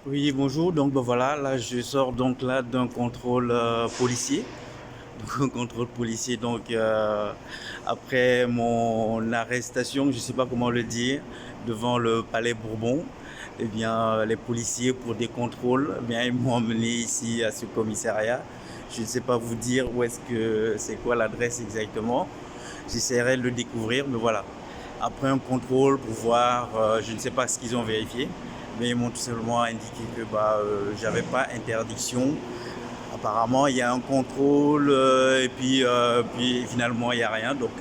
Oui, bonjour. Donc ben voilà, là je sors donc là d'un contrôle policier. Donc un contrôle policier. Donc après mon arrestation, je ne sais pas comment le dire, devant le Palais Bourbon, eh bien les policiers pour des contrôles, eh bien ils m'ont emmené ici à ce commissariat. Je ne sais pas vous dire où est-ce que c'est quoi l'adresse exactement. J'essaierai de le découvrir, mais voilà. Après un contrôle pour voir, je ne sais pas ce qu'ils ont vérifié, mais ils m'ont tout simplement indiqué que j'avais pas interdiction. Apparemment, il y a un contrôle puis finalement, il n'y a rien. Donc,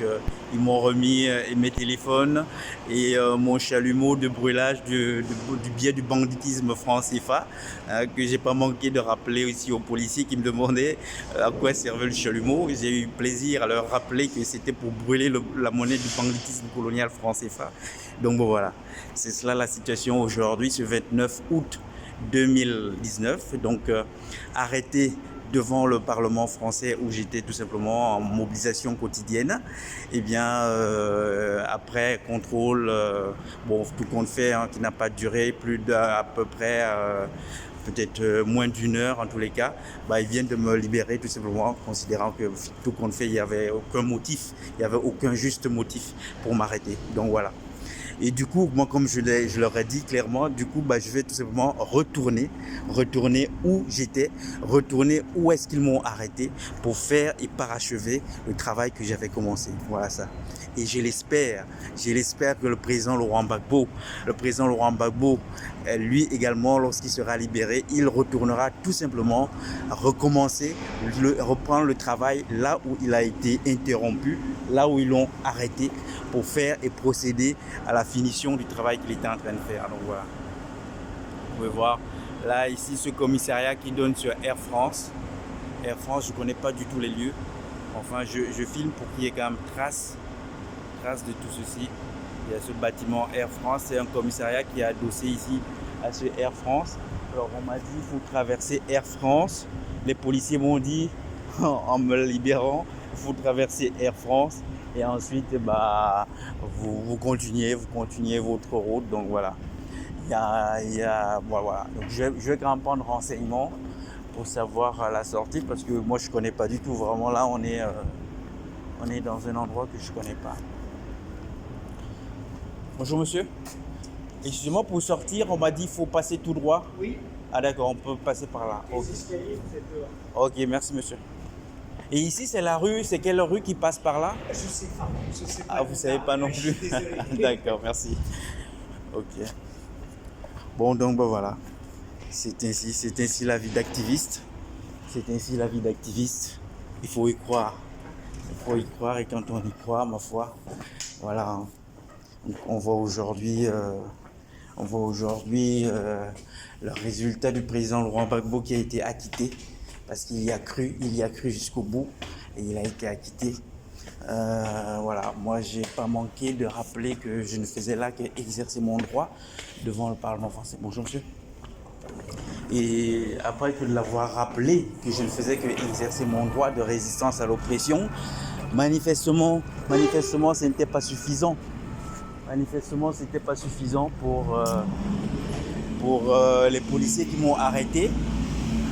ils m'ont remis mes téléphones et mon chalumeau de brûlage du biais du banditisme franc CFA que j'ai pas manqué de rappeler aussi aux policiers qui me demandaient à quoi servait le chalumeau. J'ai eu plaisir à leur rappeler que c'était pour brûler la monnaie du banditisme colonial franc CFA. Donc, bon, voilà. C'est cela la situation aujourd'hui, ce 29 août 2019. Donc, arrêté devant le Parlement français où j'étais tout simplement en mobilisation quotidienne. Et bien, après contrôle, bon, tout compte fait, hein, qui n'a pas duré plus d'à peu près peut-être moins d'une heure en tous les cas, ils viennent de me libérer tout simplement, considérant que tout compte fait, il n'y avait aucun motif, il n'y avait aucun juste motif pour m'arrêter. Donc voilà. Et du coup, moi, comme je leur ai dit clairement, du coup, je vais tout simplement retourner où j'étais, retourner où est-ce qu'ils m'ont arrêté pour faire et parachever le travail que j'avais commencé. Voilà ça. Et je l'espère que le président Laurent Gbagbo, lui également, lorsqu'il sera libéré, il retournera tout simplement recommencer, reprendre le travail là où il a été interrompu, là où ils l'ont arrêté pour faire et procéder à la finition du travail qu'il était en train de faire. Donc voilà, vous pouvez voir là ici ce commissariat qui donne sur Air France. Air France, je ne connais pas du tout les lieux. Enfin, je filme pour qu'il y ait quand même trace de tout ceci. Il y a ce bâtiment Air France, c'est un commissariat qui est adossé ici à ce Air France. Alors on m'a dit il faut traverser Air France. Les policiers m'ont dit en me libérant, il faut traverser Air France et ensuite vous continuez votre route. Donc voilà. Voilà. Donc, je vais quand même prendre renseignement pour savoir la sortie parce que moi je connais pas du tout. Vraiment là on est dans un endroit que je connais pas. Bonjour monsieur. Excusez-moi, pour sortir, on m'a dit qu'il faut passer tout droit. Oui, Ah d'accord, on peut passer par là. les escaliers, vous êtes dehors. Ok, merci monsieur. Et ici c'est la rue, c'est quelle rue qui passe par là? Je sais pas. Ah vous savez pas non Je suis plus. désolé. D'accord, merci. Ok. Bon donc voilà. C'est ainsi la vie d'activiste. C'est ainsi la vie d'activiste. Il faut y croire. Il faut y croire et quand on y croit, ma foi, voilà. Hein. Donc, on voit aujourd'hui le résultat du président Laurent Gbagbo qui a été acquitté parce qu'il y a cru jusqu'au bout et il a été acquitté. Voilà, moi j'ai pas manqué de rappeler que je ne faisais là qu'exercer mon droit devant le Parlement français. Bonjour monsieur. Et après que de l'avoir rappelé que je ne faisais que exercer mon droit de résistance à l'oppression, manifestement, ce n'était pas suffisant. Manifestement, ce n'était pas suffisant pour les policiers qui m'ont arrêté.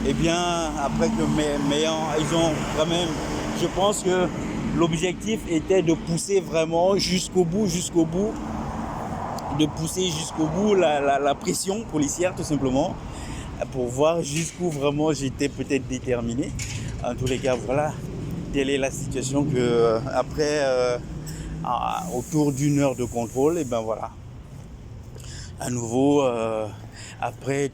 Eh bien, après que ils ont quand même, je pense que l'objectif était de pousser vraiment jusqu'au bout, de pousser jusqu'au bout la pression policière tout simplement, pour voir jusqu'où vraiment j'étais peut-être déterminé. En tous les cas, voilà, telle est la situation que après, autour d'une heure de contrôle, et ben voilà, à nouveau, après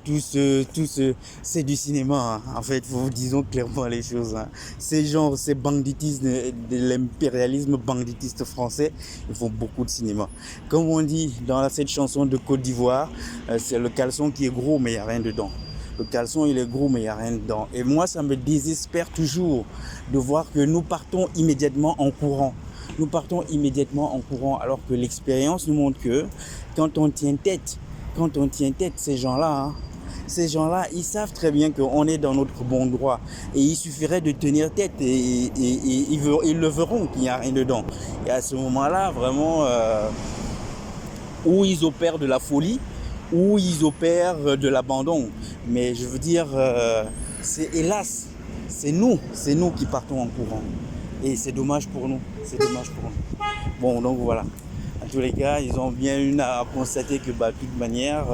c'est du cinéma. Hein. En fait, disons clairement les choses. Hein. Ces banditismes, de l'impérialisme banditiste français, ils font beaucoup de cinéma. Comme on dit dans cette chanson de Côte d'Ivoire, c'est le caleçon qui est gros, mais il n'y a rien dedans. Le caleçon, il est gros, mais il n'y a rien dedans. Et moi, ça me désespère toujours de voir que nous partons immédiatement en courant. Nous partons immédiatement en courant, alors que l'expérience nous montre que quand on tient tête, ces gens-là, ils savent très bien qu'on est dans notre bon droit. Et il suffirait de tenir tête et ils le verront qu'il n'y a rien dedans. Et à ce moment-là, vraiment, où ils opèrent de la folie, où ils opèrent de l'abandon. Mais je veux dire, c'est hélas, c'est nous qui partons en courant. Et c'est dommage pour nous, c'est dommage pour nous. Bon, donc voilà. En tous les cas, ils ont bien eu à constater que, de toute manière,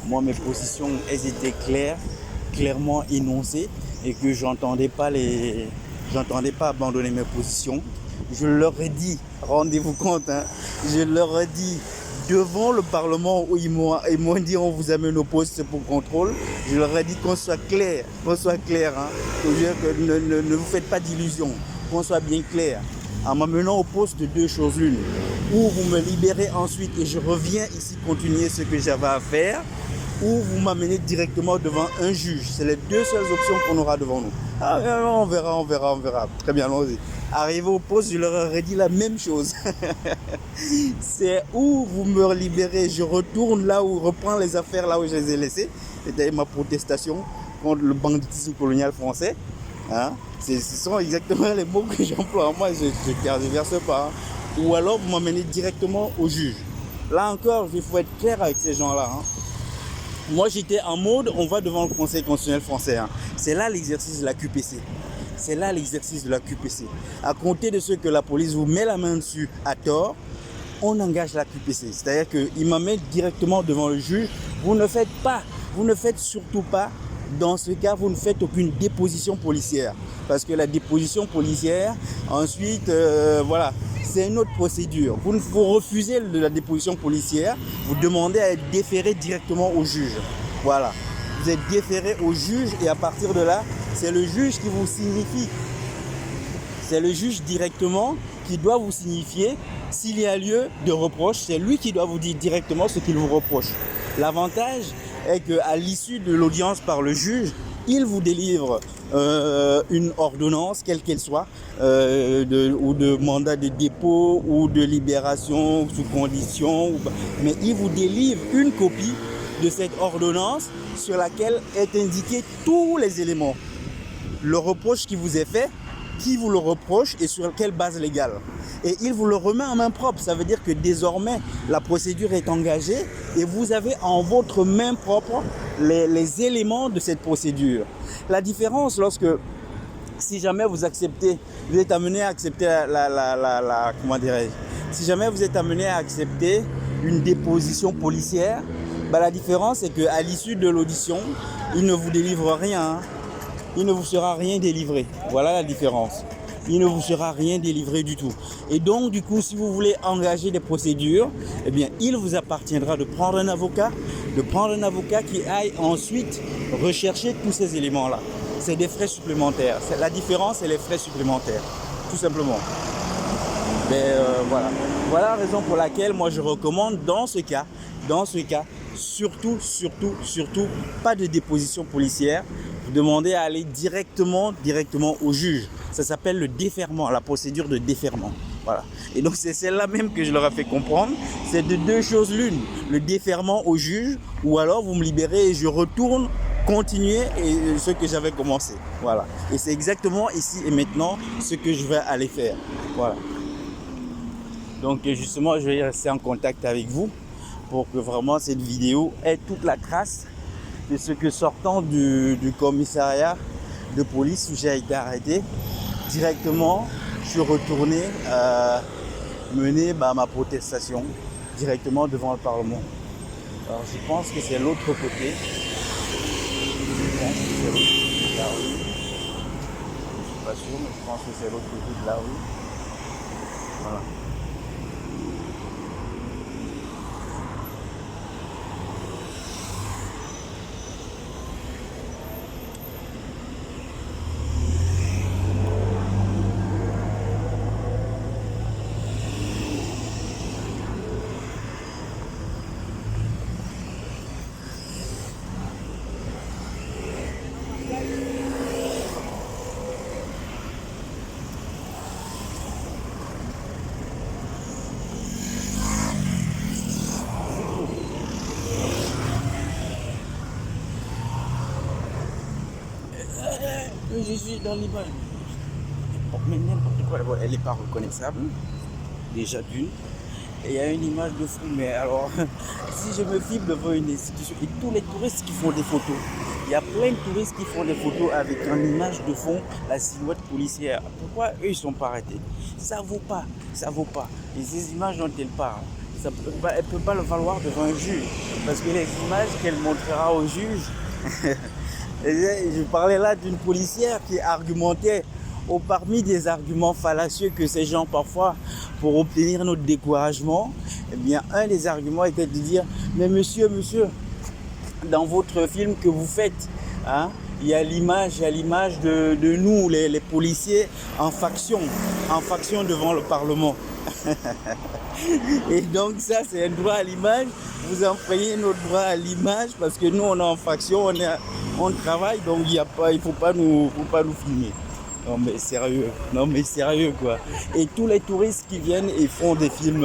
moi, mes positions, elles étaient clairement énoncées et que j'entendais pas abandonner mes positions. Je leur ai dit, rendez-vous compte, hein, je leur ai dit devant le Parlement où ils m'ont dit on vous amène au poste pour contrôle. Je leur ai dit qu'on soit clair, hein, que ne vous faites pas d'illusions, qu'on soit bien clair. En m'amenant au poste de deux choses l'une, ou vous me libérez ensuite et je reviens ici continuer ce que j'avais à faire, ou vous m'amenez directement devant un juge. C'est les deux seules options qu'on aura devant nous. Ah, on verra. Très bien, allons-y. Arrivé au poste, je leur aurais dit la même chose. C'est où vous me libérez, je retourne là où, reprends les affaires là où je les ai laissées. C'était ma protestation contre le banditisme colonial français. Hein? Ce sont exactement les mots que j'emploie. Moi, je ne verse pas. Hein? Ou alors, vous m'amenez directement au juge. Là encore, il faut être clair avec ces gens-là. Hein? Moi, j'étais en mode, on va devant le Conseil constitutionnel français. Hein? C'est là l'exercice de la QPC. C'est là l'exercice de la QPC. À compter de ce que la police vous met la main dessus à tort, on engage la QPC. C'est-à-dire qu'il m'amène directement devant le juge. Vous ne faites surtout pas, dans ce cas, vous ne faites aucune déposition policière. Parce que la déposition policière, ensuite, voilà, c'est une autre procédure. Vous refusez la déposition policière, vous demandez à être déféré directement au juge. Voilà. Vous êtes déféré au juge et à partir de là, c'est le juge qui vous signifie. C'est le juge directement qui doit vous signifier s'il y a lieu de reproche. C'est lui qui doit vous dire directement ce qu'il vous reproche. L'avantage est qu'à l'issue de l'audience par le juge, il vous délivre une ordonnance, quelle qu'elle soit, ou de mandat de dépôt ou de libération sous condition. Mais il vous délivre une copie de cette ordonnance sur laquelle est indiqué tous les éléments. Le reproche qui vous est fait, qui vous le reproche et sur quelle base légale. Et il vous le remet en main propre. Ça veut dire que désormais, la procédure est engagée et vous avez en votre main propre les éléments de cette procédure. La différence si jamais vous êtes amené à accepter si jamais vous êtes amené à accepter une déposition policière, la différence c'est qu'à l'issue de l'audition, il ne vous délivre rien. Hein. Il ne vous sera rien délivré. Voilà la différence. Il ne vous sera rien délivré du tout. Et donc, du coup, si vous voulez engager des procédures, eh bien, il vous appartiendra de prendre un avocat qui aille ensuite rechercher tous ces éléments-là. C'est des frais supplémentaires. La différence, c'est les frais supplémentaires, tout simplement. Mais voilà. Voilà la raison pour laquelle moi je recommande dans ce cas, surtout, pas de déposition policière. Vous demandez à aller directement au juge. Ça s'appelle le déferment, la procédure de déferment. Voilà. Et donc c'est celle-là même que je leur ai fait comprendre. C'est de deux choses l'une. Le déferment au juge ou alors vous me libérez et je retourne continuer ce que j'avais commencé. Voilà. Et c'est exactement ici et maintenant ce que je vais aller faire. Voilà. Donc justement, je vais rester en contact avec vous pour que vraiment cette vidéo ait toute la trace de ce que sortant du commissariat de police où j'ai été arrêté, directement, je suis retourné mener ma protestation directement devant le Parlement. Alors je pense que c'est l'autre côté. Je suis pas sûr, mais je pense que c'est l'autre côté de la rue. Voilà. Je suis dans l'image. Mais n'importe quoi, elle n'est pas reconnaissable, déjà d'une. Et il y a une image de fou, mais alors, si je me filme devant une institution, et tous les touristes qui font des photos, il y a plein de touristes qui font des photos avec une image de fond, la silhouette policière. Pourquoi eux, ils ne sont pas arrêtés? Ça vaut pas, ça vaut pas. Et ces images dont elle parle, elle peut pas le valoir devant un juge. Parce que les images qu'elle montrera au juge, je parlais là d'une policière qui argumentait parmi des arguments fallacieux que ces gens parfois, pour obtenir notre découragement, eh bien, un des arguments était de dire, mais monsieur, dans votre film que vous faites, hein, il y a l'image de nous, les policiers, en faction devant le Parlement. Et donc ça, c'est un droit à l'image. Vous enfreignez notre droit à l'image parce que nous, on est en faction, on travaille, donc il ne faut pas nous filmer. Non mais sérieux quoi. Et tous les touristes qui viennent et font des films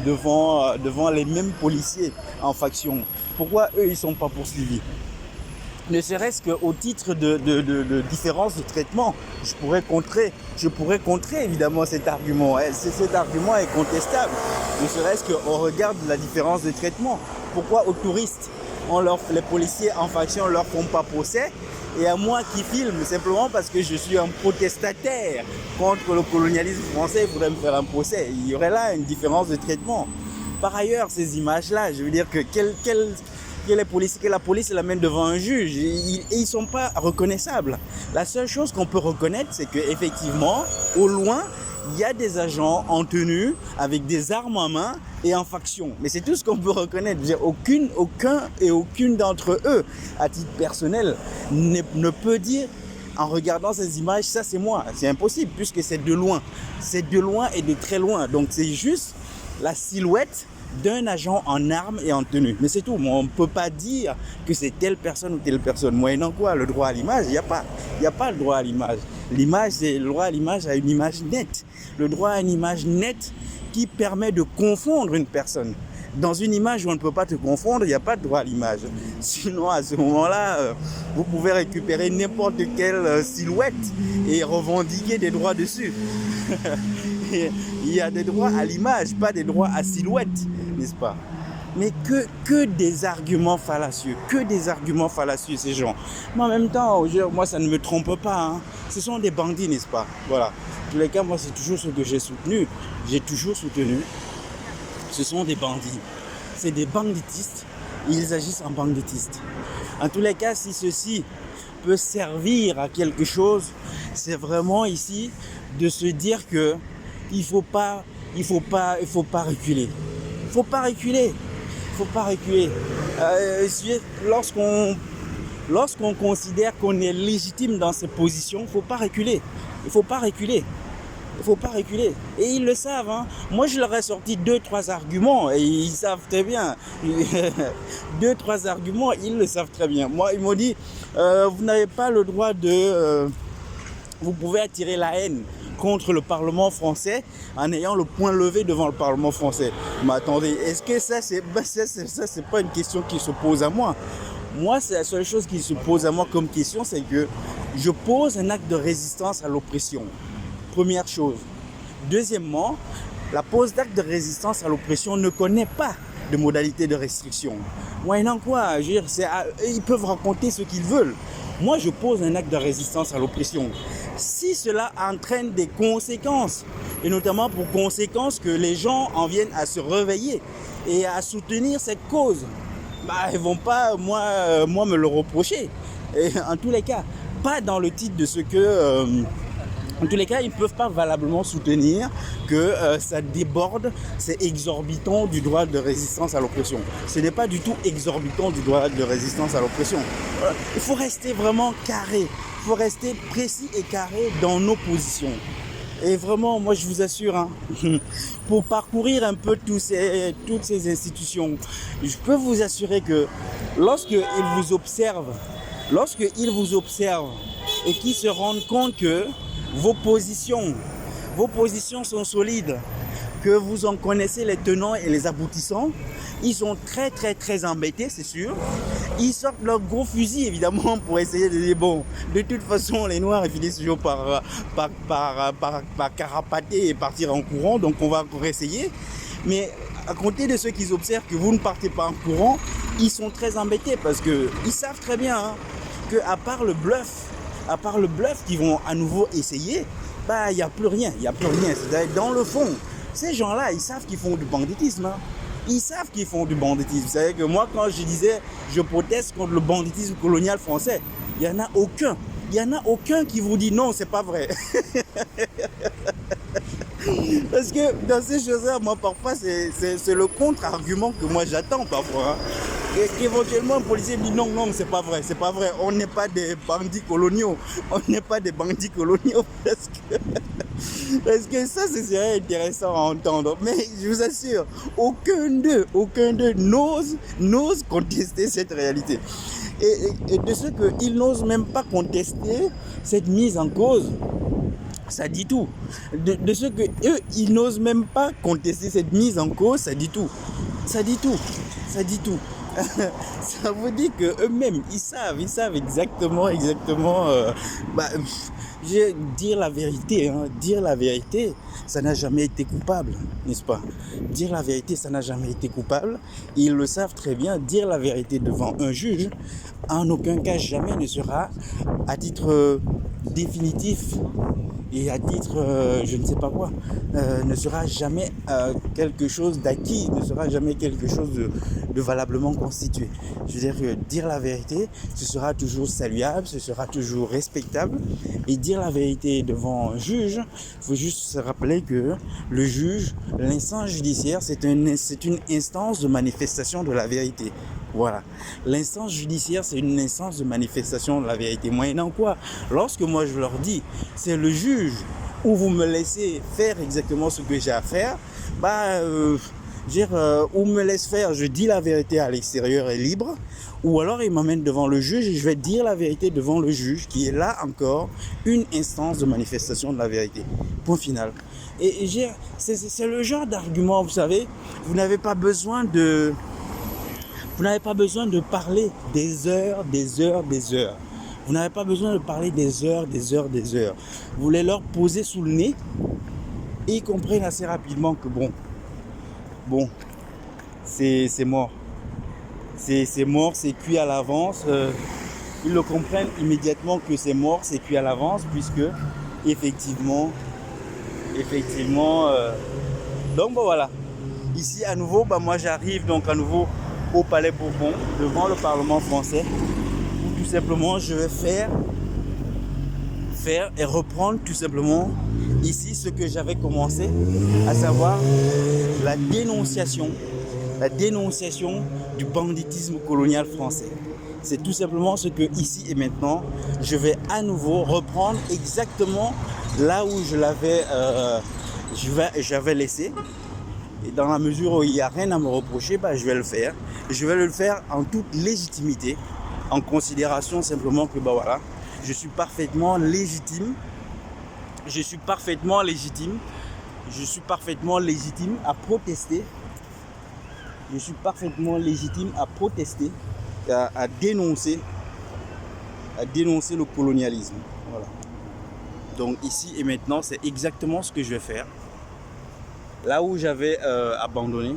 devant les mêmes policiers en faction, pourquoi eux ils sont pas poursuivis? Ne serait-ce qu'au titre de différence de traitement, je pourrais contrer évidemment cet argument. Cet argument est contestable. Ne serait-ce qu'au regard de la différence de traitement. Pourquoi aux touristes, les policiers en faction ne leur font pas procès, et à moi qui filme simplement parce que je suis un protestataire contre le colonialisme français, il faudrait me faire un procès. Il y aurait là une différence de traitement. Par ailleurs, ces images-là, je veux dire que la police l'amène devant un juge, et ils ne sont pas reconnaissables. La seule chose qu'on peut reconnaître, c'est qu'effectivement, au loin, il y a des agents en tenue, avec des armes en main et en faction. Mais c'est tout ce qu'on peut reconnaître. Aucune d'entre eux, à titre personnel, ne peut dire, en regardant ces images, ça c'est moi. C'est impossible, puisque c'est de loin. C'est de loin et de très loin. Donc c'est juste la silhouette d'un agent en armes et en tenue. Mais c'est tout. On ne peut pas dire que c'est telle personne ou telle personne. Moyennant quoi, le droit à l'image, il n'y a pas. Il n'y a pas le droit à l'image. Le droit à l'image a une image nette. Le droit à une image nette qui permet de confondre une personne. Dans une image où on ne peut pas te confondre, il n'y a pas de droit à l'image. Sinon, à ce moment-là, vous pouvez récupérer n'importe quelle silhouette et revendiquer des droits dessus. Il y a des droits à l'image, pas des droits à silhouette, n'est-ce pas? Mais que des arguments fallacieux, ces gens. Mais en même temps, moi, ça ne me trompe pas. Hein. Ce sont des bandits, n'est-ce pas? Voilà. En tous les cas, moi, c'est toujours ce que j'ai soutenu. J'ai toujours soutenu. Ce sont des bandits. C'est des banditistes. Ils agissent en banditistes. En tous les cas, si ceci peut servir à quelque chose, c'est vraiment ici de se dire que il faut pas reculer. Il faut pas reculer. Lorsqu'on considère qu'on est légitime dans ses positions, il faut pas reculer. Et ils le savent. Hein. Moi, je leur ai sorti 2-3 arguments et ils savent très bien. 2-3 arguments, ils le savent très bien. Moi, ils m'ont dit, vous n'avez pas le droit vous pouvez attirer la haine contre le Parlement français en ayant le poing levé devant le Parlement français. Mais attendez, est-ce que ça c'est pas une question qui se pose à moi? Moi, c'est la seule chose qui se pose à moi comme question, c'est que je pose un acte de résistance à l'oppression. Première chose. Deuxièmement, la pose d'acte de résistance à l'oppression ne connaît pas de modalités de restriction. Moyennant quoi, je veux dire, ils peuvent raconter ce qu'ils veulent. Moi, je pose un acte de résistance à l'oppression. Si cela entraîne des conséquences, et notamment pour conséquence que les gens en viennent à se réveiller et à soutenir cette cause, ils ne vont pas, moi, me le reprocher. Et en tous les cas, pas dans le titre de ce que... en tous les cas, ils ne peuvent pas valablement soutenir que ça déborde, c'est exorbitant du droit de résistance à l'oppression. Ce n'est pas du tout exorbitant du droit de résistance à l'oppression. Il faut rester vraiment carré, il faut rester précis et carré dans nos positions. Et vraiment, moi je vous assure, hein, pour parcourir un peu toutes ces institutions, je peux vous assurer que lorsqu'ils vous observent et qu'ils se rendent compte que vos positions sont solides, que vous en connaissez les tenants et les aboutissants, ils sont très très très embêtés, c'est sûr. Ils sortent leur gros fusil évidemment pour essayer de dire bon, de toute façon les Noirs ils finissent toujours par carapater et partir en courant, donc on va encore essayer. Mais à compter de ceux qui observent que vous ne partez pas en courant, ils sont très embêtés parce qu'ils savent très bien qu'à part le bluff qu'ils vont à nouveau essayer, bah, il n'y a plus rien, C'est-à-dire, dans le fond, ces gens-là, ils savent qu'ils font du banditisme. Hein. Ils savent qu'ils font du banditisme. Vous savez que moi, quand je disais je proteste contre le banditisme colonial français, il n'y en a aucun. Il n'y en a aucun qui vous dit non, c'est pas vrai. Parce que dans ces choses-là, moi, parfois, c'est le contre-argument que moi j'attends parfois. Hein. Et qu'éventuellement, un policier me dit non, c'est pas vrai. On n'est pas des bandits coloniaux. Parce que ça, ce serait intéressant à entendre. Mais je vous assure, aucun d'eux n'ose contester cette réalité. Et de ce qu'ils n'osent même pas contester cette mise en cause, ça dit tout. De ce que eux, ils n'osent même pas contester cette mise en cause, ça dit tout. Ça dit tout. Ça vous dit que eux-mêmes, ils savent exactement. Dire la vérité, ça n'a jamais été coupable, n'est-ce pas? Dire la vérité, ça n'a jamais été coupable. Ils le savent très bien. Dire la vérité devant un juge, en aucun cas jamais ne sera à titre définitif et à titre je ne sais pas quoi, ne sera jamais quelque chose d'acquis, ne sera jamais quelque chose de valablement constitué. Je veux dire que dire la vérité, ce sera toujours saluable, ce sera toujours respectable. Et dire la vérité devant un juge, il faut juste se rappeler que le juge, l'instance judiciaire, c'est une instance de manifestation de la vérité. Voilà. L'instance judiciaire, c'est une instance de manifestation de la vérité. Moyennant quoi, lorsque moi je leur dis, c'est le juge où vous me laissez faire exactement ce que j'ai à faire, ou me laisse faire, je dis la vérité à l'extérieur et libre, ou alors il m'amène devant le juge et je vais dire la vérité devant le juge, qui est là encore une instance de manifestation de la vérité. Point final. Et c'est le genre d'argument, vous savez, vous n'avez pas besoin de parler des heures. Vous n'avez pas besoin de parler des heures. Vous voulez leur poser sous le nez et ils comprennent assez rapidement que bon, c'est mort. C'est mort, c'est cuit à l'avance. Ils le comprennent immédiatement que c'est mort, c'est cuit à l'avance, puisque effectivement. Donc voilà. Ici à nouveau, moi j'arrive donc à nouveau au Palais Bourbon, devant le Parlement français, où tout simplement je vais faire et reprendre tout simplement ici ce que j'avais commencé, à savoir la dénonciation du banditisme colonial français. C'est tout simplement ce que ici et maintenant, je vais à nouveau reprendre exactement là où j'avais laissé. Et dans la mesure où il n'y a rien à me reprocher, je vais le faire. Je vais le faire en toute légitimité, en considération simplement que je suis parfaitement légitime. Je suis parfaitement légitime à protester. Je suis parfaitement légitime à protester, à dénoncer le colonialisme. Voilà. Donc ici et maintenant, c'est exactement ce que je vais faire. Là où j'avais abandonné.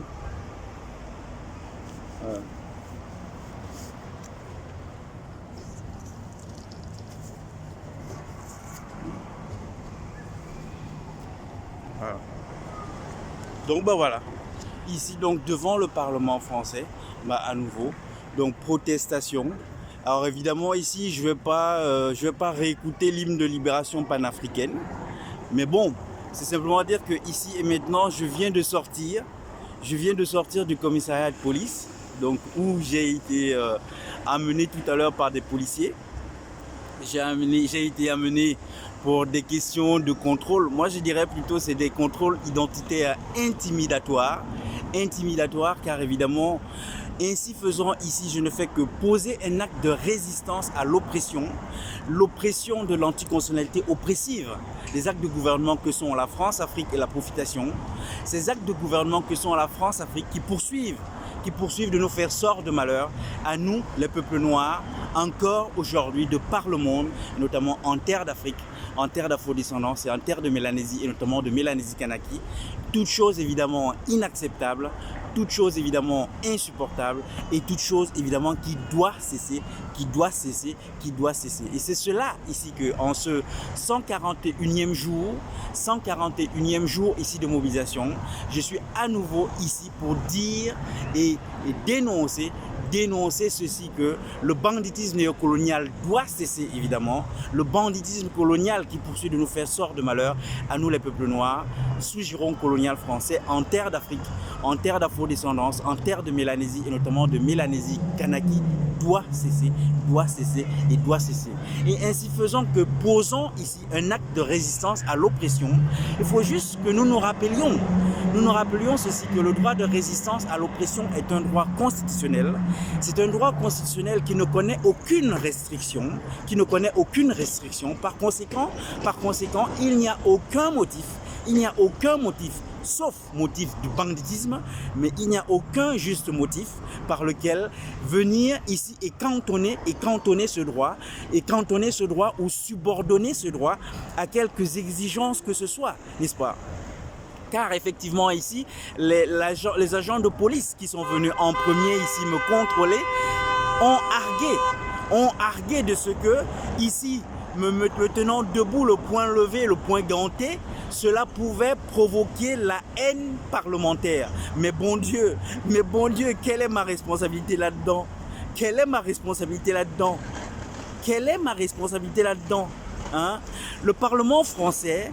Voilà. Donc voilà. Ici donc devant le Parlement français, à nouveau. Donc protestation. Alors évidemment ici je vais pas réécouter l'hymne de libération panafricaine. Mais bon, c'est simplement dire que ici et maintenant je viens de sortir du commissariat de police, donc où j'ai été amené tout à l'heure par des policiers. J'ai été amené pour des questions de contrôle. Moi je dirais plutôt c'est des contrôles identitaires intimidatoires car évidemment ainsi faisant ici je ne fais que poser un acte de résistance à l'oppression de l'anticonstitutionnalité oppressive, les actes de gouvernement que sont la France-Afrique et la profitation, ces actes de gouvernement que sont la France-Afrique qui poursuivent de nous faire sort de malheur à nous, les peuples noirs, encore aujourd'hui de par le monde, notamment en terre d'Afrique, en terre d'afrodescendance et en terre de Mélanésie et notamment de Mélanésie Kanaki. Toute chose évidemment inacceptable, toute chose évidemment insupportable et toute chose évidemment qui doit cesser, qui doit cesser, qui doit cesser. Et c'est cela ici que en ce 141e jour ici de mobilisation, je suis à nouveau ici pour dire et dénoncer ceci, que le banditisme néocolonial doit cesser évidemment, le banditisme colonial qui poursuit de nous faire sort de malheur à nous les peuples noirs, sous giron colonial français, en terre d'Afrique, en terre d'afrodescendance, en terre de Mélanésie et notamment de Mélanésie Kanaki, doit cesser et doit cesser. Et ainsi faisant que posons ici un acte de résistance à l'oppression, il faut juste que nous nous rappelions ceci, que le droit de résistance à l'oppression est un droit constitutionnel. C'est un droit constitutionnel qui ne connaît aucune restriction, Par conséquent, il n'y a aucun motif, sauf motif du banditisme, mais il n'y a aucun juste motif par lequel venir ici et cantonner ce droit, ou subordonner ce droit à quelques exigences que ce soit, n'est-ce pas? Car effectivement ici, les agents de police qui sont venus en premier ici me contrôler ont argué de ce que ici, me tenant debout, le poing levé, le poing ganté, cela pouvait provoquer la haine parlementaire. Mais bon Dieu, quelle est ma responsabilité là-dedans? Hein? Le Parlement français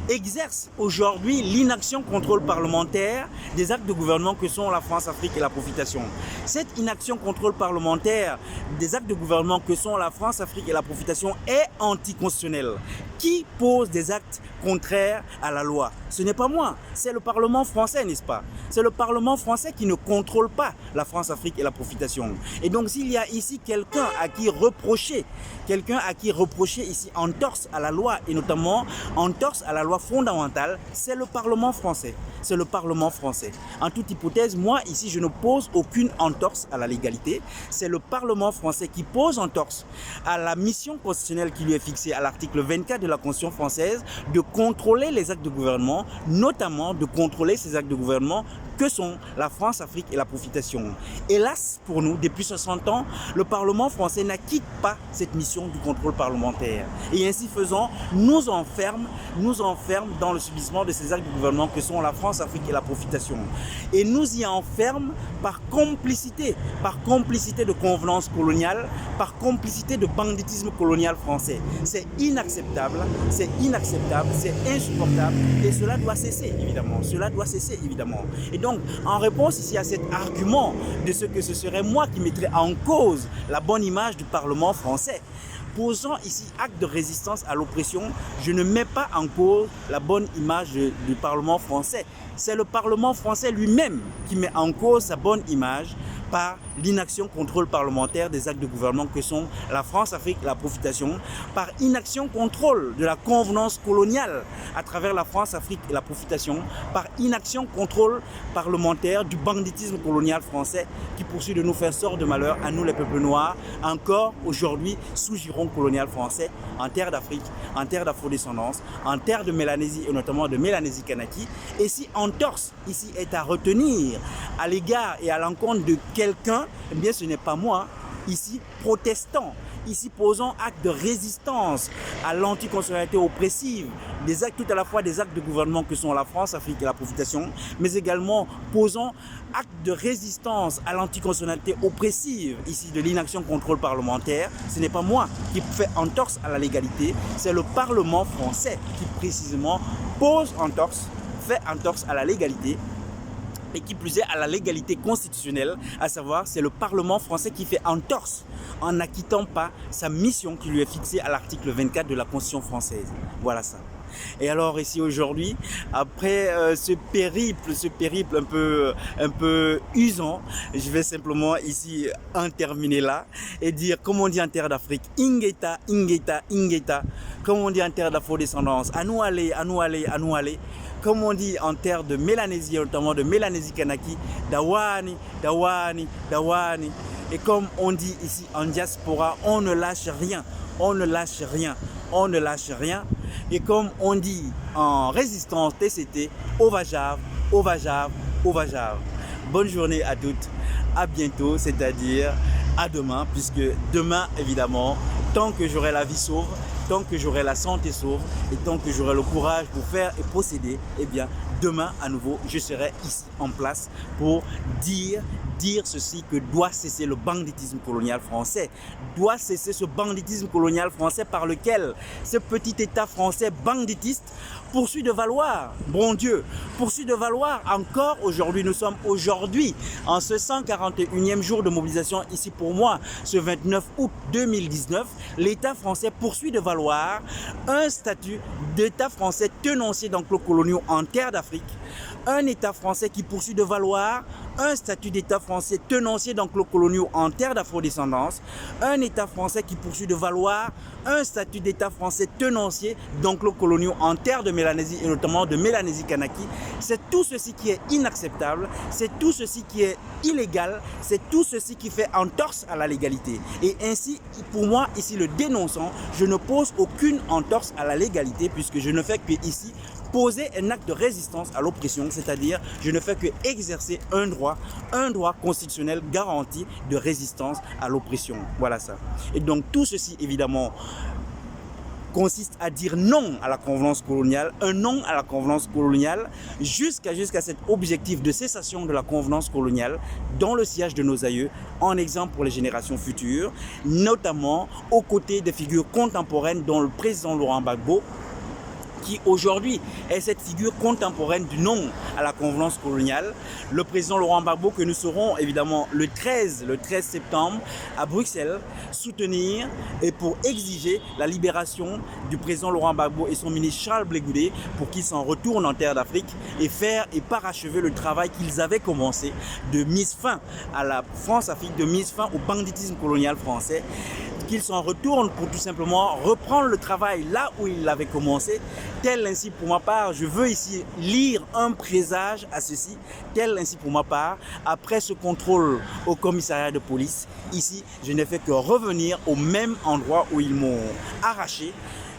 exerce aujourd'hui l'inaction contrôle parlementaire des actes de gouvernement que sont la France-Afrique et la profitation. Cette inaction contrôle parlementaire des actes de gouvernement que sont la France-Afrique et la profitation est anticonstitutionnelle. Qui pose des actes contraires à la loi? Ce n'est pas moi, c'est le Parlement français, n'est-ce pas? C'est le Parlement français qui ne contrôle pas la France-Afrique et la profitation. Et donc s'il y a ici quelqu'un à qui reprocher ici entorse à la loi et notamment entorse à la loi fondamentale, c'est le Parlement français. En toute hypothèse, moi ici je ne pose aucune entorse à la légalité. C'est le Parlement français qui pose entorse à la mission constitutionnelle qui lui est fixée à l'article 24 de la Constitution française de contrôler les actes de gouvernement, notamment de contrôler ces actes de gouvernement que sont la France-Afrique et la profitation. Hélas pour nous, depuis 60 ans, le Parlement français n'acquitte pas cette mission du contrôle parlementaire. Et ainsi faisant, nous enferme dans le subissement de ces actes de gouvernement que sont la France-Afrique et la profitation. Et nous y enferme par complicité de convenance coloniale, par complicité de banditisme colonial français. C'est inacceptable, c'est insupportable et cela doit cesser évidemment. Et donc, en réponse ici à cet argument de ce que ce serait moi qui mettrais en cause la bonne image du Parlement français, posant ici acte de résistance à l'oppression, je ne mets pas en cause la bonne image du Parlement français. C'est le Parlement français lui-même qui met en cause sa bonne image par l'inaction contrôle parlementaire des actes de gouvernement que sont la France-Afrique et la profitation, par inaction contrôle de la convenance coloniale à travers la France-Afrique et la profitation, par inaction contrôle parlementaire du banditisme colonial français qui poursuit de nous faire sort de malheur à nous les peuples noirs, encore aujourd'hui sous giron colonial français, en terre d'Afrique, en terre d'afrodescendance, en terre de Mélanésie et notamment de Mélanésie Kanaki. Et si entorse ici est à retenir à l'égard et à l'encontre de quelqu'un, eh bien ce n'est pas moi, ici protestant, ici posant acte de résistance à l'anticonstitutionnalité oppressive, des actes tout à la fois des actes de gouvernement que sont la France, l'Afrique et la profitation, mais également posant acte de résistance à l'anticonstitutionnalité oppressive, ici de l'inaction contrôle parlementaire. Ce n'est pas moi qui fait entorse à la légalité, c'est le Parlement français qui précisément pose entorse, fait entorse à la légalité, et qui plus est à la légalité constitutionnelle, à savoir c'est le Parlement français qui fait entorse en n'acquittant pas sa mission qui lui est fixée à l'article 24 de la Constitution française. Voilà ça. Et alors ici aujourd'hui, après ce périple un peu usant, je vais simplement ici en terminer là et dire, comme on dit en terre d'Afrique, Ingeta, Ingeta, Ingeta, comme on dit en terre d'afro-descendance, à nous aller, à nous aller, à nous aller. Comme on dit en terre de Mélanésie, notamment de Mélanésie Kanaki, Dawani, Dawani, Dawani. Et comme on dit ici en diaspora, on ne lâche rien, on ne lâche rien, on ne lâche rien. Et comme on dit en résistance TCT, Ovajav, Ovajav, Ovajav. Bonne journée à toutes, à bientôt, c'est-à-dire à demain, puisque demain, évidemment, tant que j'aurai la vie sauve, tant que j'aurai la santé sauve et tant que j'aurai le courage pour faire et posséder, eh bien, demain, à nouveau, je serai ici en place pour dire ceci, que doit cesser le banditisme colonial français, doit cesser ce banditisme colonial français par lequel ce petit État français banditiste poursuit de valoir, bon Dieu, poursuit de valoir encore aujourd'hui. Nous sommes aujourd'hui en ce 141e jour de mobilisation ici pour moi, ce 29 août 2019, l'État français poursuit de valoir un statut d'État français tenancier d'enclos coloniaux en terre d'Afrique, un État français qui poursuit de valoir un statut d'État français tenancier d'enclos coloniaux en terre d'afrodescendance, un État français qui poursuit de valoir un statut d'État français tenancier d'enclos coloniaux en terre de Mélanésie et notamment de Mélanésie Kanaki. C'est tout ceci qui est inacceptable, c'est tout ceci qui est illégal, c'est tout ceci qui fait entorse à la légalité. Et ainsi, pour moi, ici le dénonçant, je ne pose aucune entorse à la légalité puisque je ne fais que ici poser un acte de résistance à l'oppression, c'est-à-dire je ne fais que exercer un droit constitutionnel garanti de résistance à l'oppression. Voilà ça. Et donc tout ceci, évidemment, consiste à dire non à la convenance coloniale, un non à la convenance coloniale jusqu'à cet objectif de cessation de la convenance coloniale dans le sillage de nos aïeux, en exemple pour les générations futures, notamment aux côtés des figures contemporaines dont le président Laurent Gbagbo, qui aujourd'hui est cette figure contemporaine du non à la convenance coloniale. Le président Laurent Gbagbo que nous serons évidemment le 13 septembre à Bruxelles soutenir et pour exiger la libération du président Laurent Gbagbo et son ministre Charles Blé Goudé pour qu'ils s'en retournent en terre d'Afrique et faire et parachever le travail qu'ils avaient commencé de mise fin à la France-Afrique, de mise fin au banditisme colonial français, qu'ils s'en retournent pour tout simplement reprendre le travail là où ils l'avaient commencé. Tel ainsi pour ma part, je veux ici lire un présage à ceci, tel ainsi pour ma part, après ce contrôle au commissariat de police, ici je n'ai fait que revenir au même endroit où ils m'ont arraché,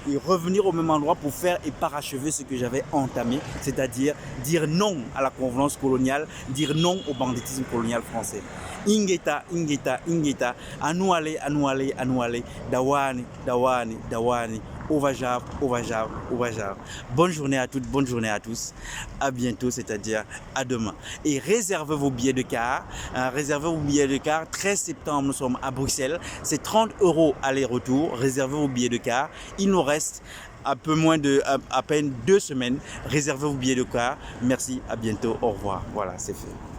et revenir au même endroit pour faire et parachever ce que j'avais entamé, c'est-à-dire dire non à la convenance coloniale, dire non au banditisme colonial français. Ingeta, ingeta, ingeta, à nous aller, à nous aller, à nous aller, dawani, dawani, dawani, Ovajav, Ovajav, Ovajav. Bonne journée à toutes, bonne journée à tous. À bientôt, c'est-à-dire à demain. Et réservez vos billets de car. Réservez vos billets de car. 13 septembre, nous sommes à Bruxelles. C'est 30 € aller-retour. Réservez vos billets de car. Il nous reste à peine 2 semaines. Réservez vos billets de car. Merci, à bientôt, au revoir. Voilà, c'est fait.